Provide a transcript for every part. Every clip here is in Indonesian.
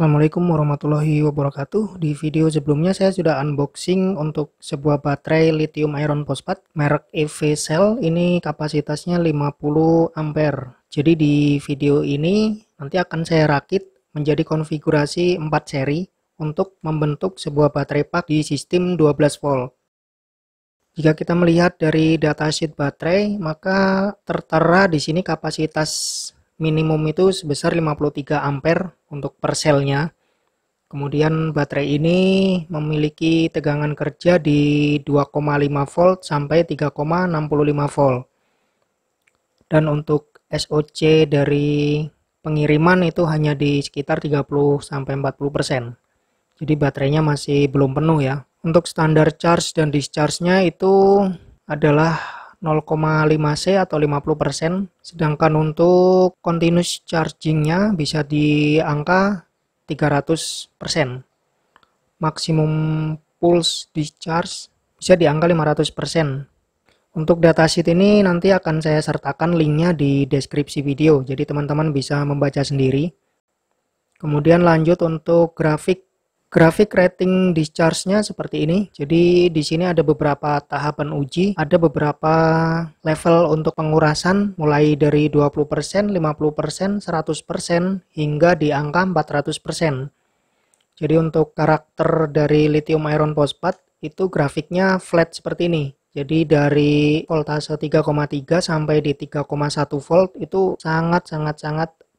Assalamualaikum warahmatullahi wabarakatuh. Di video sebelumnya saya sudah unboxing untuk sebuah baterai lithium iron phosphate merek EV Cell. Ini kapasitasnya 50 ampere. Jadi di video ini nanti akan saya rakit menjadi konfigurasi 4 seri untuk membentuk sebuah baterai pak di sistem 12 volt. Jika kita melihat dari datasheet baterai, maka tertera di sini kapasitas minimum itu sebesar 53 ampere untuk per selnya. Kemudian baterai ini memiliki tegangan kerja di 2,5 volt sampai 3,65 volt. Dan untuk SOC dari pengiriman itu hanya di sekitar 30 sampai 40%. Jadi baterainya masih belum penuh ya. Untuk standar charge dan discharge-nya itu adalah 0,5 C atau 50%, sedangkan untuk continuous charging-nya bisa di angka 300%. Maksimum pulse discharge bisa di angka 500%. Untuk datasheet ini nanti akan saya sertakan linknya di deskripsi video, jadi teman-teman bisa membaca sendiri. Kemudian lanjut untuk grafik rating discharge-nya seperti ini. Jadi di sini ada beberapa tahapan uji, ada beberapa level untuk pengurasan mulai dari 20%, 50%, 100% hingga di angka 400%. Jadi untuk karakter dari lithium iron phosphate itu grafiknya flat seperti ini. Jadi dari voltase 3,3 sampai di 3,1 volt itu sangat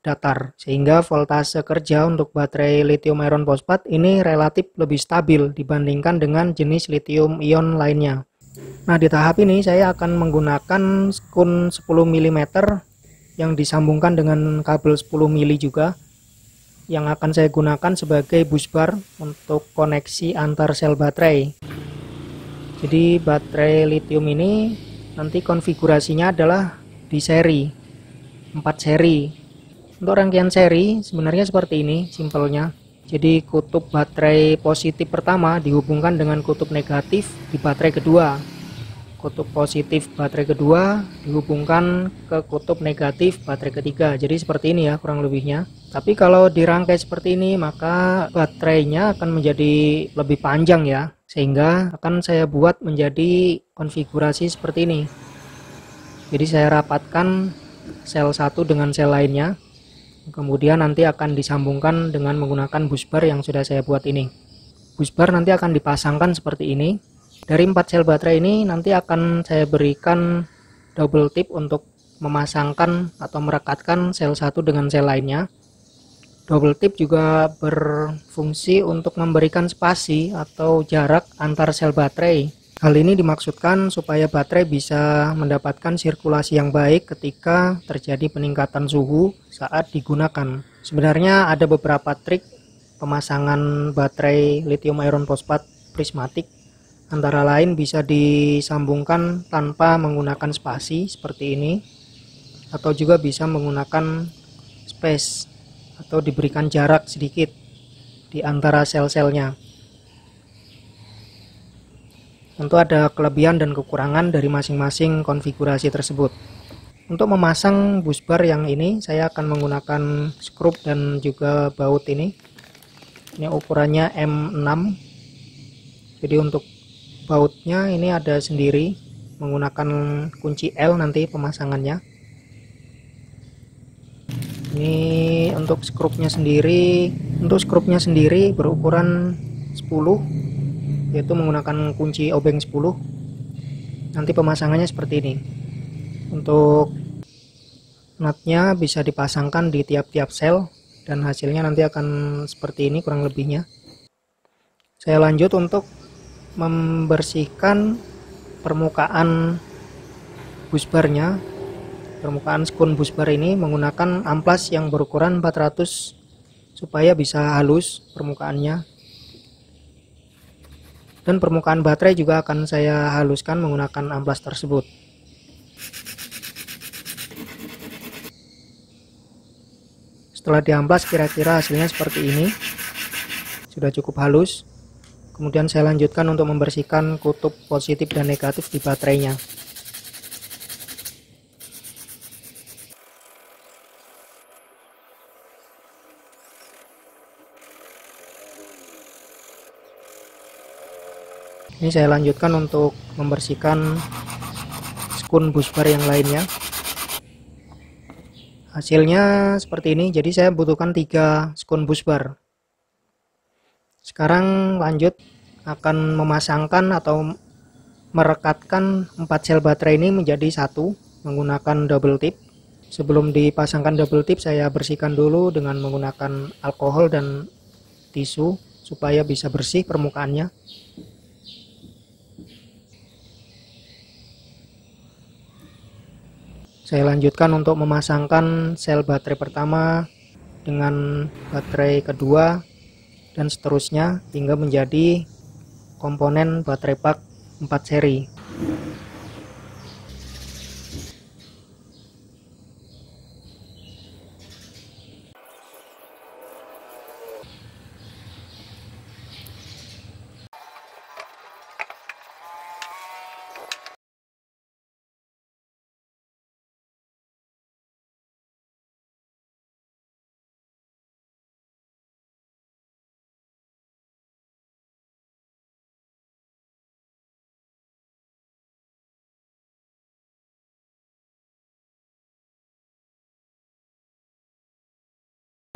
datar, sehingga voltase kerja untuk baterai lithium iron phosphate ini relatif lebih stabil dibandingkan dengan jenis lithium ion lainnya. Nah, di tahap ini saya akan menggunakan skun 10 mm yang disambungkan dengan kabel 10 mm juga, yang akan saya gunakan sebagai busbar untuk koneksi antar sel baterai. Jadi baterai lithium ini nanti konfigurasinya adalah di seri 4 seri. Untuk rangkaian seri sebenarnya seperti ini simpelnya. Jadi kutub baterai positif pertama dihubungkan dengan kutub negatif di baterai kedua. Kutub positif baterai kedua dihubungkan ke kutub negatif baterai ketiga. Jadi seperti ini ya kurang lebihnya. Tapi kalau dirangkai seperti ini maka baterainya akan menjadi lebih panjang ya. Sehingga akan saya buat menjadi konfigurasi seperti ini. Jadi saya rapatkan sel satu dengan sel lainnya. Kemudian nanti akan disambungkan dengan menggunakan busbar yang sudah saya buat ini. Busbar nanti akan dipasangkan seperti ini. Dari 4 sel baterai ini nanti akan saya berikan double tip untuk memasangkan atau merekatkan sel satu dengan sel lainnya. Double tip juga berfungsi untuk memberikan spasi atau jarak antar sel baterai. Hal ini dimaksudkan supaya baterai bisa mendapatkan sirkulasi yang baik ketika terjadi peningkatan suhu saat digunakan. Sebenarnya ada beberapa trik pemasangan baterai lithium iron phosphate prismatik. Antara lain bisa disambungkan tanpa menggunakan spasi seperti ini, atau juga bisa menggunakan space atau diberikan jarak sedikit di antara sel-selnya. Tentu ada kelebihan dan kekurangan dari masing-masing konfigurasi tersebut. Untuk memasang busbar yang ini saya akan menggunakan skrup dan juga baut ini. Ini ukurannya M6. Jadi untuk bautnya ini ada sendiri, menggunakan kunci L nanti pemasangannya. Ini untuk skrupnya sendiri. Untuk skrupnya sendiri berukuran 10, yaitu menggunakan kunci obeng 10. Nanti pemasangannya seperti ini. Untuk nutnya bisa dipasangkan di tiap-tiap sel dan hasilnya nanti akan seperti ini kurang lebihnya. Saya lanjut untuk membersihkan permukaan busbarnya, permukaan skun busbar ini menggunakan amplas yang berukuran 400 supaya bisa halus permukaannya. Dan permukaan baterai juga akan saya haluskan menggunakan amplas tersebut. Setelah diamplas kira-kira hasilnya seperti ini. Sudah cukup halus. Kemudian saya lanjutkan untuk membersihkan kutub positif dan negatif di baterainya. Ini saya lanjutkan untuk membersihkan skun busbar yang lainnya. Hasilnya seperti ini, jadi saya butuhkan 3 skun busbar. Sekarang lanjut akan memasangkan atau merekatkan 4 sel baterai ini menjadi satu menggunakan double tip. Sebelum dipasangkan double tip, saya bersihkan dulu dengan menggunakan alkohol dan tisu supaya bisa bersih permukaannya. Saya lanjutkan untuk memasangkan sel baterai pertama dengan baterai kedua dan seterusnya hingga menjadi komponen baterai pak 4 seri.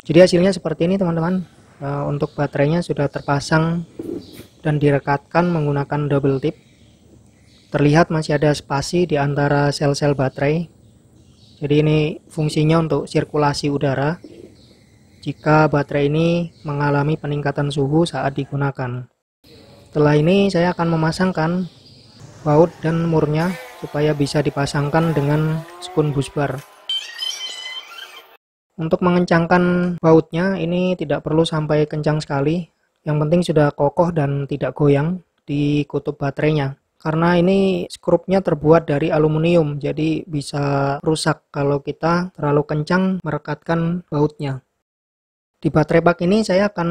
Jadi hasilnya seperti ini teman-teman. Untuk baterainya sudah terpasang dan direkatkan menggunakan double tip. Terlihat masih ada spasi di antara sel-sel baterai. Jadi ini fungsinya untuk sirkulasi udara jika baterai ini mengalami peningkatan suhu saat digunakan. Setelah ini saya akan memasangkan baut dan murnya supaya bisa dipasangkan dengan skun busbar. Untuk mengencangkan bautnya ini tidak perlu sampai kencang sekali, yang penting sudah kokoh dan tidak goyang di kutub baterainya. Karena ini skrupnya terbuat dari aluminium, jadi bisa rusak kalau kita terlalu kencang merekatkan bautnya. Di baterai bak ini saya akan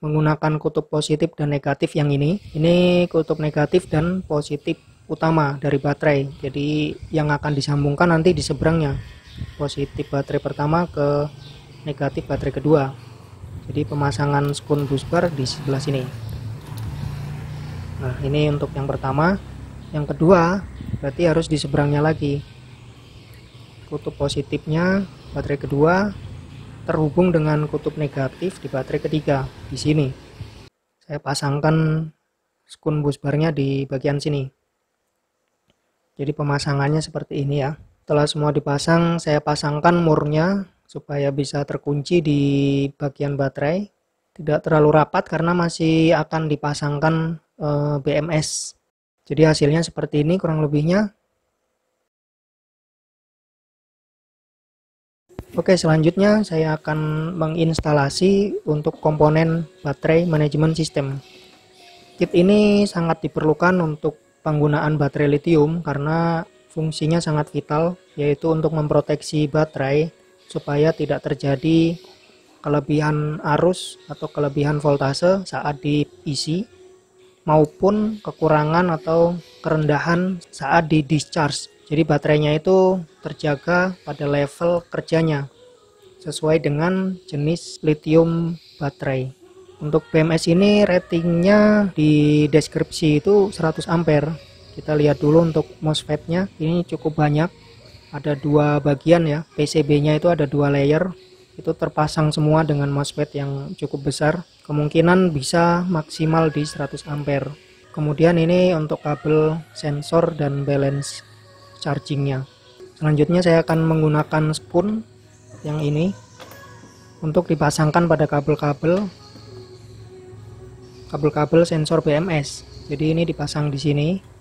menggunakan kutub positif dan negatif yang ini. Ini kutub negatif dan positif utama dari baterai, jadi yang akan disambungkan nanti di seberangnya. Positif baterai pertama ke negatif baterai kedua. Jadi pemasangan skun busbar di sebelah sini. Nah, ini untuk yang pertama. Yang kedua berarti harus di seberangnya lagi. Kutub positifnya baterai kedua terhubung dengan kutub negatif di baterai ketiga di sini. Saya pasangkan skun busbarnya di bagian sini. Jadi pemasangannya seperti ini ya. Setelah semua dipasang, saya pasangkan murnya supaya bisa terkunci di bagian baterai. Tidak terlalu rapat karena masih akan dipasangkan BMS. Jadi hasilnya seperti ini kurang lebihnya. Oke, selanjutnya saya akan menginstalasi untuk komponen baterai manajemen sistem. Kit ini sangat diperlukan untuk penggunaan baterai lithium karena fungsinya sangat vital, yaitu untuk memproteksi baterai supaya tidak terjadi kelebihan arus atau kelebihan voltase saat diisi maupun kekurangan atau kerendahan saat di discharge. Jadi baterainya itu terjaga pada level kerjanya sesuai dengan jenis lithium baterai. Untuk BMS ini ratingnya di deskripsi itu 100 ampere. Kita lihat dulu untuk MOSFET-nya, ini cukup banyak, ada 2 bagian ya, PCB-nya itu ada 2 layer, itu terpasang semua dengan MOSFET yang cukup besar, kemungkinan bisa maksimal di 100 ampere. Kemudian ini untuk kabel sensor dan balance charging-nya. Selanjutnya saya akan menggunakan spoon yang ini untuk dipasangkan pada kabel-kabel sensor BMS. Jadi ini dipasang di sini.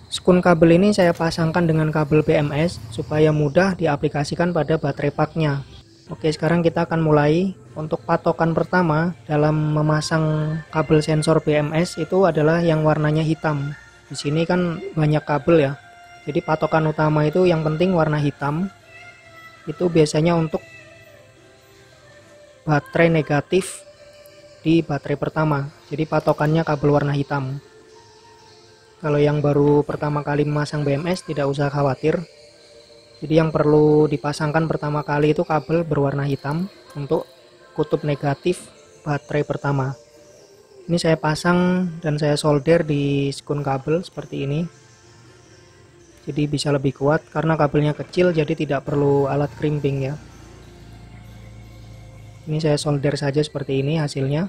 Skun kabel ini saya pasangkan dengan kabel BMS supaya mudah diaplikasikan pada baterai paknya. Oke, sekarang kita akan mulai. Untuk patokan pertama dalam memasang kabel sensor BMS itu adalah yang warnanya hitam. Di sini kan banyak kabel ya. Jadi patokan utama itu yang penting warna hitam. Itu biasanya untuk baterai negatif di baterai pertama. Jadi patokannya kabel warna hitam. Kalau yang baru pertama kali memasang BMS tidak usah khawatir. Jadi yang perlu dipasangkan pertama kali itu kabel berwarna hitam untuk kutub negatif baterai pertama. Ini saya pasang dan saya solder di skun kabel seperti ini. Jadi bisa lebih kuat karena kabelnya kecil, jadi tidak perlu alat crimping ya. Ini saya solder saja seperti ini hasilnya.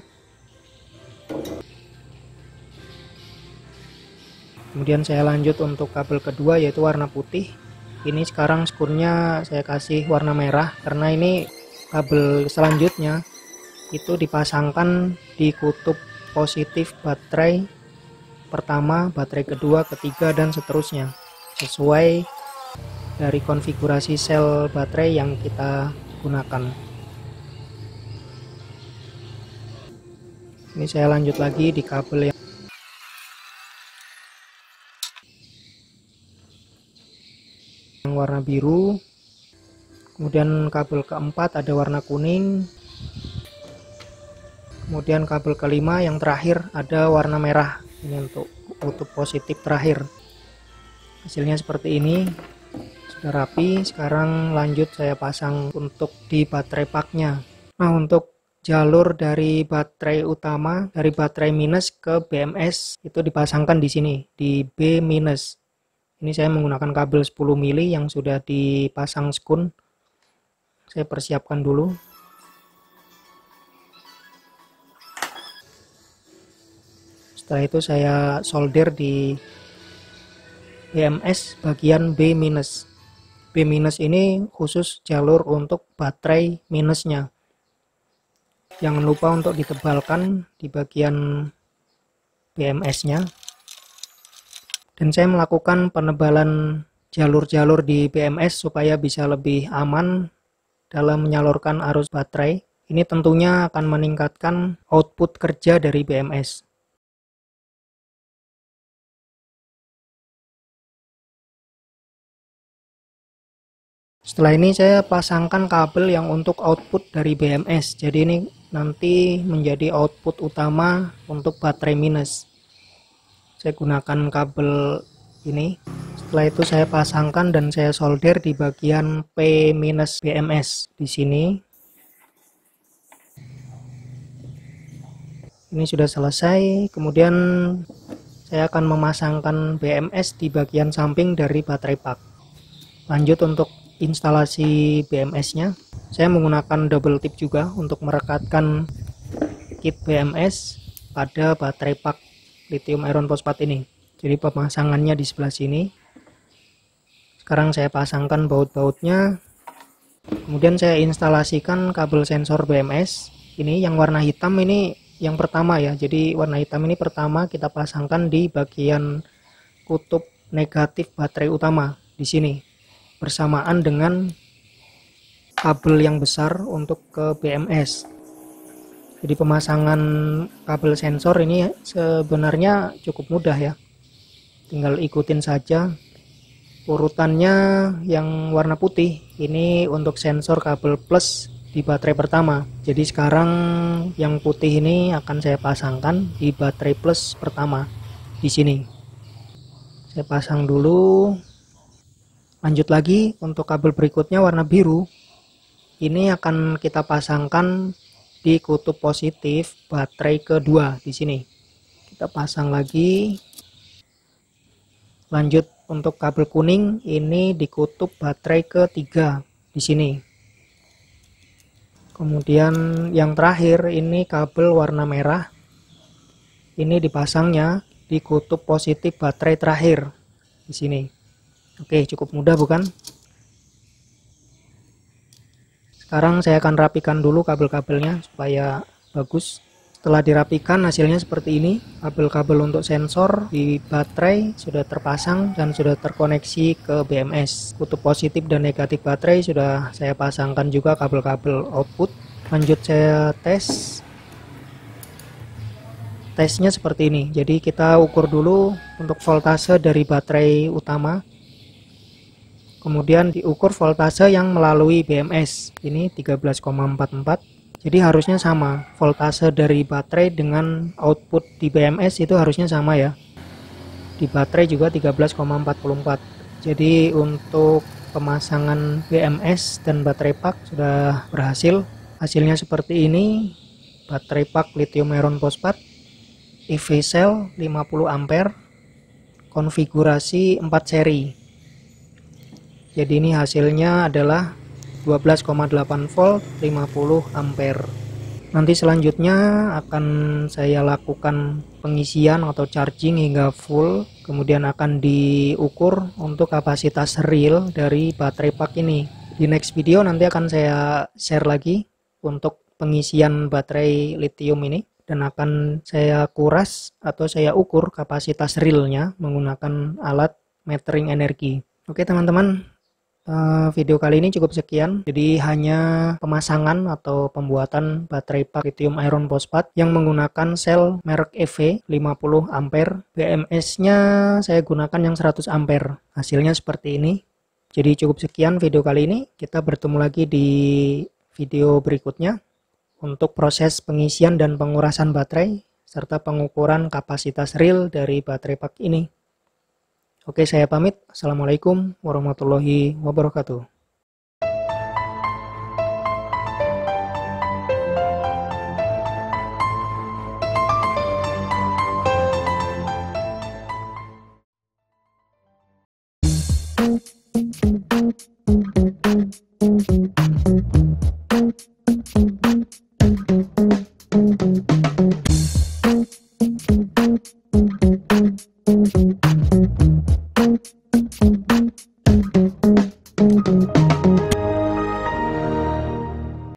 Kemudian saya lanjut untuk kabel kedua yaitu warna putih. Ini sekarang skunnya saya kasih warna merah karena ini kabel selanjutnya itu dipasangkan di kutub positif baterai pertama, baterai kedua, ketiga, dan seterusnya sesuai dari konfigurasi sel baterai yang kita gunakan. Ini saya lanjut lagi di kabel yang warna biru. Kemudian kabel keempat ada warna kuning. Kemudian kabel kelima yang terakhir ada warna merah. Ini untuk kutub positif terakhir. Hasilnya seperti ini. Sudah rapi. Sekarang lanjut saya pasang untuk di baterai paknya. Nah, untuk jalur dari baterai utama, dari baterai minus ke BMS itu dipasangkan di sini, di B minus. Ini saya menggunakan kabel 10 mili yang sudah dipasang skun. Saya persiapkan dulu. Setelah itu saya solder di BMS bagian B minus. B minus ini khusus jalur untuk baterai minusnya. Jangan lupa untuk ditebalkan di bagian BMS-nya. Dan saya melakukan penebalan jalur-jalur di BMS supaya bisa lebih aman dalam menyalurkan arus baterai. Ini tentunya akan meningkatkan output kerja dari BMS. Setelah ini saya pasangkan kabel yang untuk output dari BMS. Jadi ini nanti menjadi output utama untuk baterai minus. Saya gunakan kabel ini. Setelah itu saya pasangkan dan saya solder di bagian P minus BMS di sini. Ini sudah selesai. Kemudian saya akan memasangkan BMS di bagian samping dari baterai pak. Lanjut untuk instalasi BMS-nya. Saya menggunakan double tip juga untuk merekatkan kit BMS pada baterai pak lithium iron phosphate ini. Jadi pemasangannya di sebelah sini. Sekarang saya pasangkan baut-bautnya. Kemudian saya instalasikan kabel sensor BMS. Ini yang warna hitam ini yang pertama ya. Jadi warna hitam ini pertama kita pasangkan di bagian kutub negatif baterai utama di sini. Bersamaan dengan kabel yang besar untuk ke BMS. Jadi pemasangan kabel sensor ini sebenarnya cukup mudah ya. Tinggal ikutin saja urutannya. Yang warna putih ini untuk sensor kabel plus di baterai pertama. Jadi sekarang yang putih ini akan saya pasangkan di baterai plus pertama di sini. Saya pasang dulu. Lanjut lagi untuk kabel berikutnya warna biru. Ini akan kita pasangkan di kutub positif baterai kedua di sini. Kita pasang lagi. Lanjut untuk kabel kuning ini di kutub baterai ketiga di sini. Kemudian yang terakhir ini kabel warna merah. Ini dipasangnya di kutub positif baterai terakhir di sini. Oke, cukup mudah bukan? Sekarang saya akan rapikan dulu kabel-kabelnya supaya bagus. Setelah dirapikan hasilnya seperti ini. Kabel-kabel untuk sensor di baterai sudah terpasang dan sudah terkoneksi ke BMS. Kutub positif dan negatif baterai sudah saya pasangkan juga kabel-kabel output. Lanjut saya tes. Tesnya seperti ini. Jadi kita ukur dulu untuk voltase dari baterai utama. Kemudian diukur voltase yang melalui BMS. Ini 13,44. Jadi harusnya sama. Voltase dari baterai dengan output di BMS itu harusnya sama ya. Di baterai juga 13,44. Jadi untuk pemasangan BMS dan baterai pak sudah berhasil. Hasilnya seperti ini. Baterai pak lithium iron phosphate EV cell 50 ampere, konfigurasi 4 seri. Jadi ini hasilnya adalah 12,8 volt 50 ampere. Nanti selanjutnya akan saya lakukan pengisian atau charging hingga full, kemudian akan diukur untuk kapasitas real dari baterai pak ini. Di next video nanti akan saya share lagi untuk pengisian baterai lithium ini, dan akan saya kuras atau saya ukur kapasitas realnya menggunakan alat metering energi. Oke teman-teman, video kali ini cukup sekian. Jadi hanya pemasangan atau pembuatan baterai pak lithium iron phosphate yang menggunakan sel merek EV 50 ampere. BMS-nya saya gunakan yang 100 ampere. Hasilnya seperti ini. Jadi cukup sekian video kali ini. Kita bertemu lagi di video berikutnya untuk proses pengisian dan pengurasan baterai serta pengukuran kapasitas real dari baterai pak ini. Oke, saya pamit. Assalamualaikum warahmatullahi wabarakatuh.